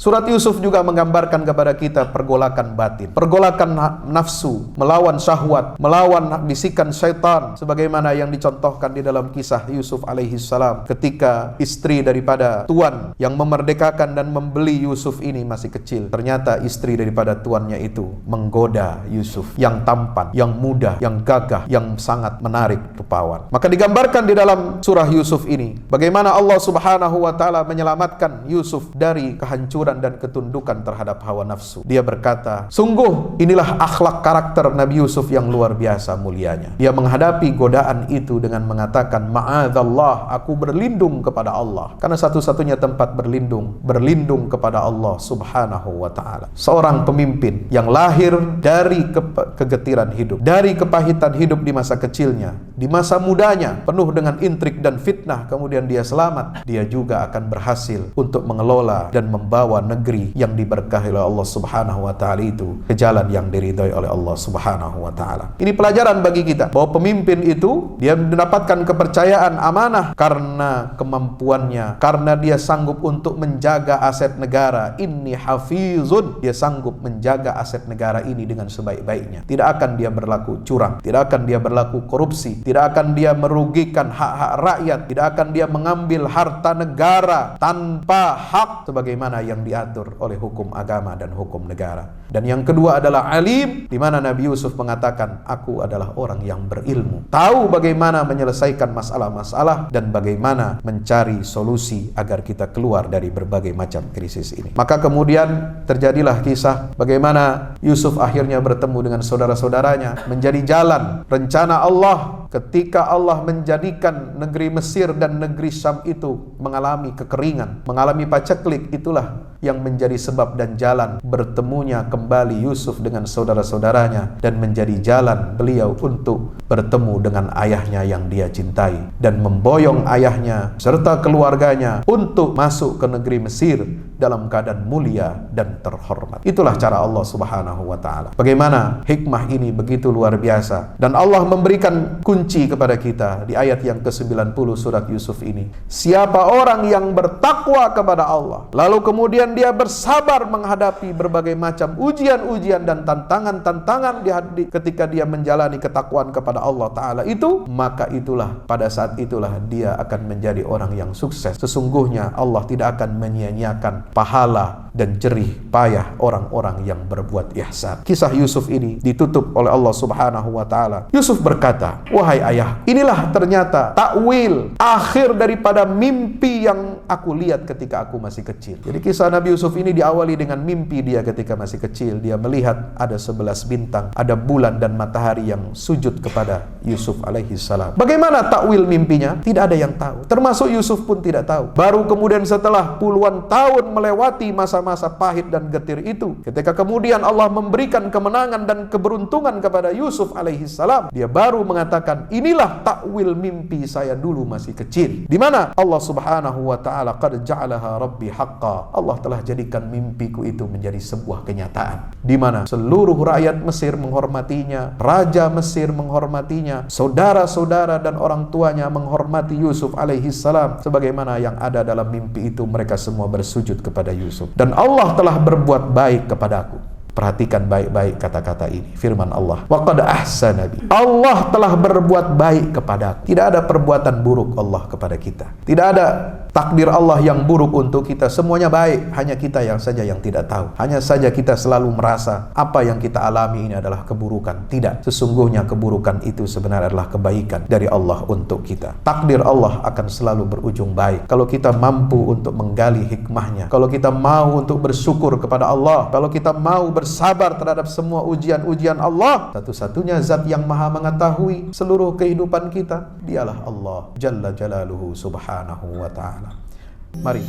Surat Yusuf juga menggambarkan kepada kita pergolakan batin, pergolakan nafsu, melawan syahwat, melawan bisikan syaitan, sebagaimana yang dicontohkan di dalam kisah Yusuf alaihi salam ketika istri daripada tuan yang memerdekakan dan membeli Yusuf ini masih kecil. Ternyata istri daripada tuannya itu menggoda Yusuf yang tampan, yang muda, yang gagah, yang sangat menarik rupawan. Maka digambarkan di dalam surah Yusuf ini bagaimana Allah Subhanahu wa taala menyelamatkan Yusuf dari kehancuran dan ketundukan terhadap hawa nafsu. Dia berkata, sungguh inilah akhlak karakter Nabi Yusuf yang luar biasa mulianya. Dia menghadapi godaan itu dengan mengatakan, ma'adzallah, aku berlindung kepada Allah. Karena satu-satunya tempat berlindung kepada Allah Subhanahu wa ta'ala. Seorang pemimpin yang lahir dari kegetiran hidup, dari kepahitan hidup di masa kecilnya, di masa mudanya penuh dengan intrik dan fitnah, kemudian dia selamat, dia juga akan berhasil untuk mengelola dan membawa negeri yang diberkahi oleh Allah Subhanahu wa ta'ala itu ke jalan yang diridhai oleh Allah Subhanahu wa ta'ala. Ini pelajaran bagi kita bahwa pemimpin itu dia mendapatkan kepercayaan amanah karena kemampuannya, karena dia sanggup untuk menjaga aset negara. Inni hafizun, dia sanggup menjaga aset negara ini dengan sebaik-baiknya. Tidak akan dia berlaku curang, tidak akan dia berlaku korupsi, tidak akan dia merugikan hak-hak rakyat, tidak akan dia mengambil harta negara tanpa hak sebagaimana yang diatur oleh hukum agama dan hukum negara. Dan yang kedua adalah alim, di mana Nabi Yusuf mengatakan, aku adalah orang yang berilmu, tahu bagaimana menyelesaikan masalah-masalah dan bagaimana mencari solusi agar kita keluar dari berbagai macam krisis ini. Maka kemudian terjadilah kisah bagaimana Yusuf akhirnya bertemu dengan saudara-saudaranya, menjadi jalan rencana Allah ketika Allah menjadikan negeri Mesir dan negeri Syam itu mengalami kekeringan, mengalami paceklik. Itulah yang menjadi sebab dan jalan bertemunya kembali Yusuf dengan saudara-saudaranya dan menjadi jalan beliau untuk bertemu dengan ayahnya yang dia cintai dan memboyong ayahnya serta keluarganya untuk masuk ke negeri Mesir dalam keadaan mulia dan terhormat. Itulah cara Allah Subhanahu wa ta'ala. Bagaimana hikmah ini begitu luar biasa. Dan Allah memberikan kunci kepada kita di ayat yang ke-90 surat Yusuf ini. Siapa orang yang bertakwa kepada Allah, lalu kemudian dia bersabar menghadapi berbagai macam ujian-ujian dan tantangan-tantangan ketika dia menjalani ketakwaan kepada Allah Ta'ala itu, maka itulah, pada saat itulah dia akan menjadi orang yang sukses. Sesungguhnya Allah tidak akan menyia-nyiakan pahala dan jerih payah orang-orang yang berbuat ihsan. Kisah Yusuf ini ditutup oleh Allah Subhanahu wa ta'ala. Yusuf berkata, wahai ayah, inilah ternyata takwil akhir daripada mimpi yang aku lihat ketika aku masih kecil. Jadi kisah Nabi Yusuf ini diawali dengan mimpi dia ketika masih kecil. Dia melihat ada 11 bintang, ada bulan dan matahari yang sujud kepada Yusuf alaihi salam. Bagaimana takwil mimpinya? Tidak ada yang tahu. Termasuk Yusuf pun tidak tahu. Baru kemudian setelah puluhan tahun melewati masa-masa pahit dan getir itu, ketika kemudian Allah memberikan kemenangan dan keberuntungan kepada Yusuf alaihi salam, dia baru mengatakan, inilah takwil mimpi saya dulu masih kecil. Di mana Allah Subhanahu wa ta'ala qad ja'alaha rabbi haqqa. Allah telah jadikan mimpiku itu menjadi sebuah kenyataan, di mana seluruh rakyat Mesir menghormatinya, raja Mesir menghormatinya, saudara-saudara dan orang tuanya menghormati Yusuf alaihi salam sebagaimana yang ada dalam mimpi itu. Mereka semua bersujud kepada Yusuf. Dan Allah telah berbuat baik kepadaku. Perhatikan baik-baik kata-kata ini, firman Allah, wa qad ahsana bi. Allah telah berbuat baik kepadaku. Tidak ada perbuatan buruk Allah kepada kita. Tidak ada takdir Allah yang buruk untuk kita. Semuanya baik, hanya kita yang saja yang tidak tahu. Hanya saja kita selalu merasa apa yang kita alami ini adalah keburukan. Tidak, sesungguhnya keburukan itu sebenarnya adalah kebaikan dari Allah untuk kita. Takdir Allah akan selalu berujung baik kalau kita mampu untuk menggali hikmahnya, kalau kita mau untuk bersyukur kepada Allah, kalau kita mau bersabar terhadap semua ujian-ujian Allah. Satu-satunya zat yang maha mengetahui seluruh kehidupan kita, dialah Allah Jalla Jalaluhu Subhanahu wa ta'ala. Mari